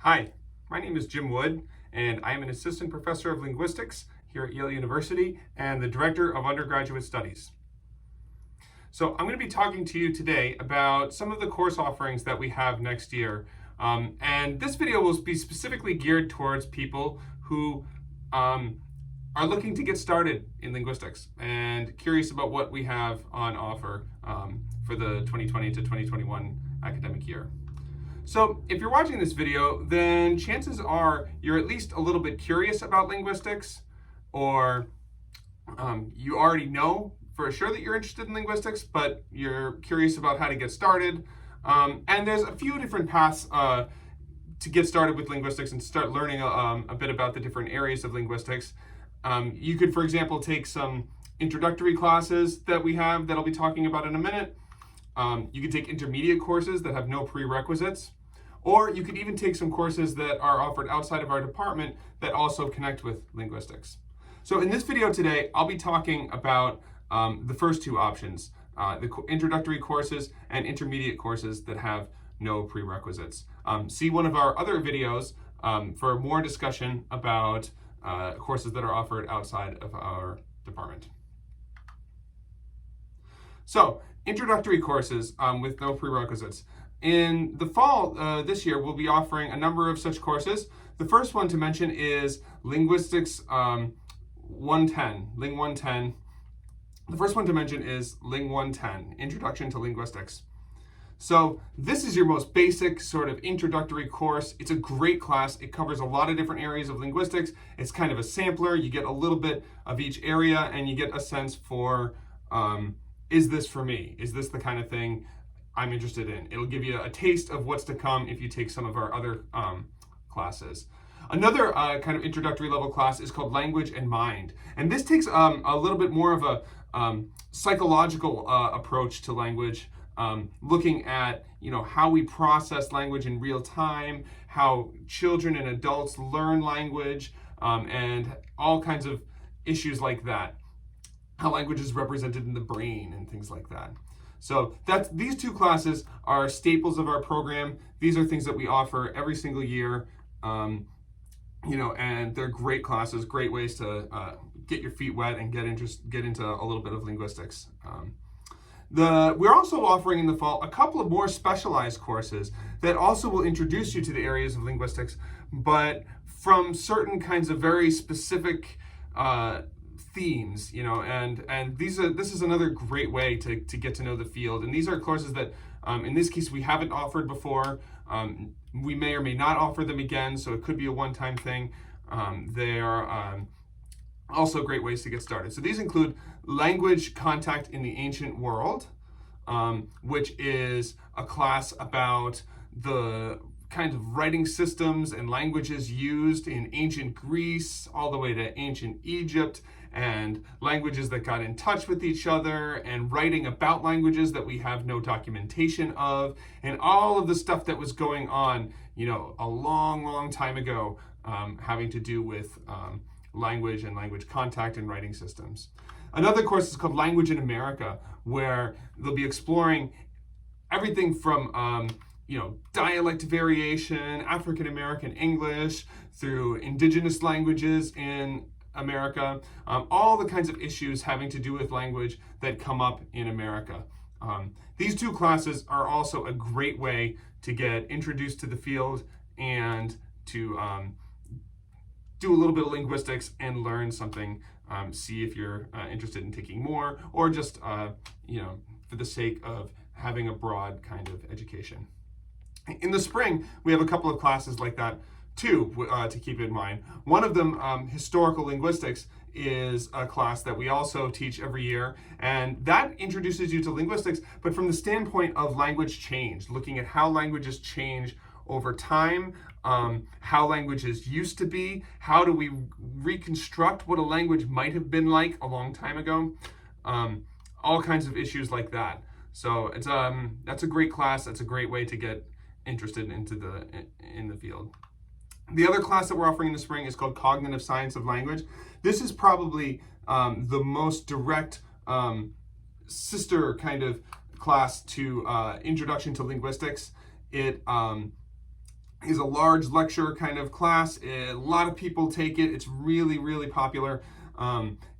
Hi, my name is Jim Wood, and I am an assistant professor of linguistics here at Yale University and the director of undergraduate studies. So I'm going to be talking to you today about some of the course offerings that we have next year. And this video will be specifically geared towards people who are looking to get started in linguistics and curious about what we have on offer for the 2020 to 2021 academic year. So if you're watching this video, then chances are you're at least a little bit curious about linguistics, or you already know for sure that you're interested in linguistics, but you're curious about how to get started. And there's a few different paths to get started with linguistics and start learning a bit about the different areas of linguistics. You could, for example, take some introductory classes that we have that I'll be talking about in a minute. You could take intermediate courses that have no prerequisites, or you could even take some courses that are offered outside of our department that also connect with linguistics. So in this video today, I'll be talking about the first two options, the introductory courses and intermediate courses that have no prerequisites. See one of our other videos for more discussion about courses that are offered outside of our department. So, introductory courses with no prerequisites. In the fall this year, we'll be offering a number of such courses. The first one to mention is Linguistics 110, Ling 110. The first one to mention is Ling 110, Introduction to Linguistics. So this is your most basic sort of introductory course. It's a great class. It covers a lot of different areas of linguistics. It's kind of a sampler. You get a little bit of each area and you get a sense for is this for me? Is this the kind of thing I'm interested in? It'll give you a taste of what's to come if you take some of our other classes. Another kind of introductory level class is called Language and Mind. And this takes a little bit more of a psychological approach to language, looking at how we process language in real time, how children and adults learn language, and all kinds of issues like that. How language is represented in the brain and things like that. So these two classes are staples of our program. These are things that we offer every single year, and they're great classes, great ways to get your feet wet and get into a little bit of linguistics. We're also offering in the fall a couple of more specialized courses that also will introduce you to the areas of linguistics, but from certain kinds of very specific themes, and this is another great way to get to know the field. And these are courses that, in this case, we haven't offered before. We may or may not offer them again, so it could be a one-time thing. They are also great ways to get started. So these include Language Contact in the Ancient World, which is a class about the kind of writing systems and languages used in ancient Greece all the way to ancient Egypt, and languages that got in touch with each other, and writing about languages that we have no documentation of, and all of the stuff that was going on, a long time ago, having to do with language and language contact and writing systems. Another course is called Language in America, where they'll be exploring everything from dialect variation, African American English, through indigenous languages in America, all the kinds of issues having to do with language that come up in America. These two classes are also a great way to get introduced to the field and to do a little bit of linguistics and learn something, see if you're interested in taking more, or just for the sake of having a broad kind of education. In the spring, we have a couple of classes like that too, to keep in mind. One of them, Historical Linguistics, is a class that we also teach every year, and that introduces you to linguistics, but from the standpoint of language change, looking at how languages change over time, how languages used to be, how do we reconstruct what a language might have been like a long time ago, all kinds of issues like that. So that's a great class. That's a great way to get interested in the field. The other class that we're offering in the spring is called Cognitive Science of Language. This is probably the most direct sister kind of class to Introduction to Linguistics. It is a large lecture kind of class. A lot of people take it. It's really, really popular.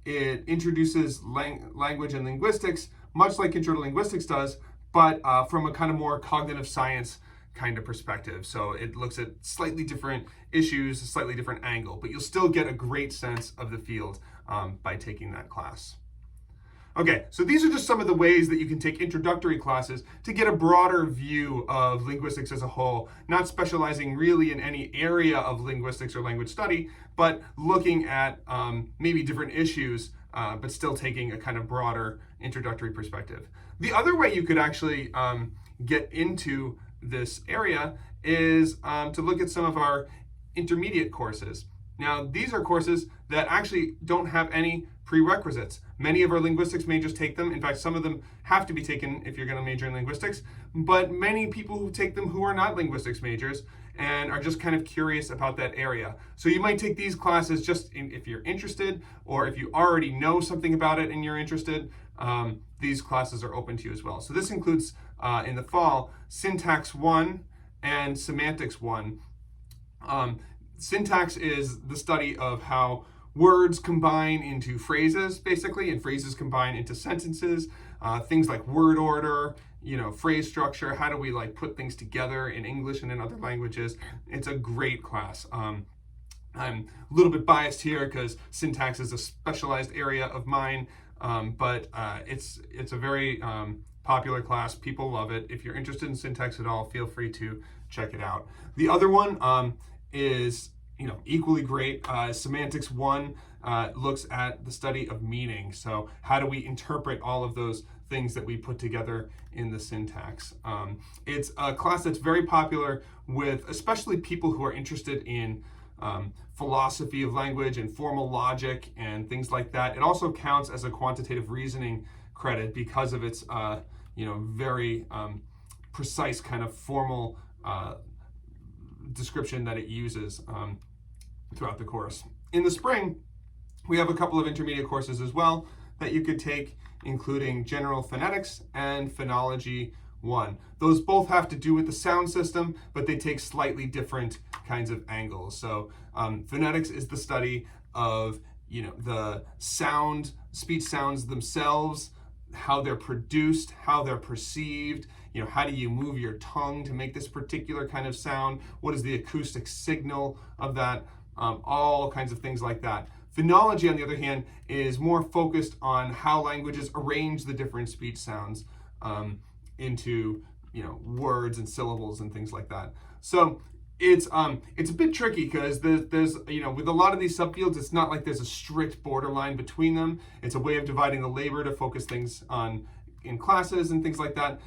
It introduces language and linguistics, much like Intro to Linguistics does, but from a kind of more cognitive science kind of perspective. So it looks at slightly different issues, a slightly different angle, but you'll still get a great sense of the field by taking that class. Okay, so these are just some of the ways that you can take introductory classes to get a broader view of linguistics as a whole, not specializing really in any area of linguistics or language study, but looking at maybe different issues, but still taking a kind of broader introductory perspective. The other way you could actually get into this area is to look at some of our intermediate courses. Now, these are courses that actually don't have any prerequisites. Many of our linguistics majors take them. In fact, some of them have to be taken if you're going to major in linguistics, but many people who take them who are not linguistics majors and are just kind of curious about that area. So you might take these classes just if you're interested, or if you already know something about it and you're interested, these classes are open to you as well. So this includes, in the fall, Syntax 1 and Semantics 1. Syntax is the study of how words combine into phrases, basically, and phrases combine into sentences. Things like word order, phrase structure. How do we put things together in English and in other languages? It's a great class. I'm a little bit biased here because syntax is a specialized area of mine, but it's a very popular class. People love it. If you're interested in syntax at all, feel free to check it out. The other one is equally great. Semantics 1 looks at the study of meaning. So how do we interpret all of those things that we put together in the syntax? It's a class that's very popular with especially people who are interested in philosophy of language and formal logic and things like that. It also counts as a quantitative reasoning credit because of its very precise kind of formal description that it uses throughout the course. In the spring, we have a couple of intermediate courses as well that you could take, including General Phonetics and Phonology 1. Those both have to do with the sound system, but they take slightly different kinds of angles. So phonetics is the study of the speech sounds themselves, how they're produced, how they're perceived, how do you move your tongue to make this particular kind of sound, what is the acoustic signal of that, all kinds of things like that. Phonology, on the other hand, is more focused on how languages arrange the different speech sounds into words and syllables and things like that. So it's a bit tricky because there's with a lot of these subfields, it's not like there's a strict borderline between them. It's a way of dividing the labor to focus things in classes and things like that.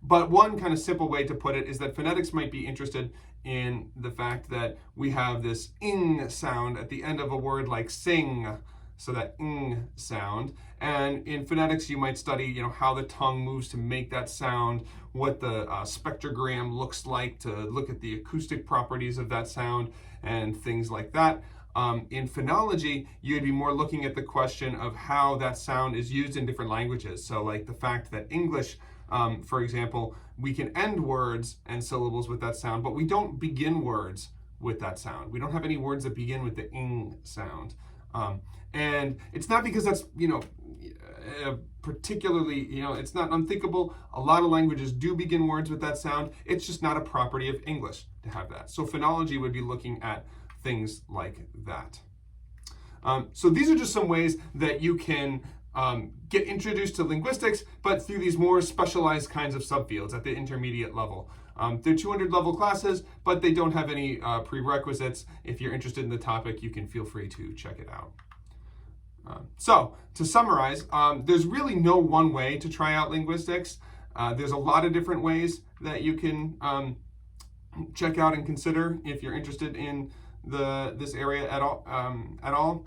But one kind of simple way to put it is that phonetics might be interested in the fact that we have this ing sound at the end of a word like sing, so that ing sound. And in phonetics, you might study, how the tongue moves to make that sound, what the spectrogram looks like to look at the acoustic properties of that sound, and things like that. In phonology, you'd be more looking at the question of how that sound is used in different languages. So like the fact that English, for example, we can end words and syllables with that sound, but we don't begin words with that sound. We don't have any words that begin with the ing sound. And it's not because that's, particularly, it's not unthinkable. A lot of languages do begin words with that sound. It's just not a property of English to have that. So phonology would be looking at things like that. So these are just some ways that you can get introduced to linguistics, but through these more specialized kinds of subfields at the intermediate level. They're 200 level classes, but they don't have any prerequisites. If you're interested in the topic, you can feel free to check it out. So to summarize, there's really no one way to try out linguistics. There's a lot of different ways that you can check out and consider if you're interested in this area at all.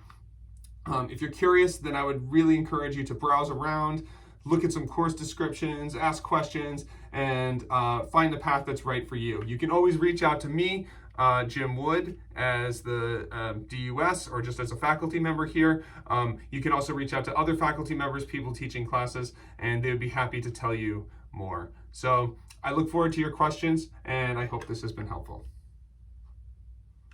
If you're curious, then I would really encourage you to browse around, look at some course descriptions, ask questions, and find the path that's right for you. You can always reach out to me, Jim Wood, as the DUS or just as a faculty member here. You can also reach out to other faculty members, people teaching classes, and they would be happy to tell you more. So I look forward to your questions, and I hope this has been helpful.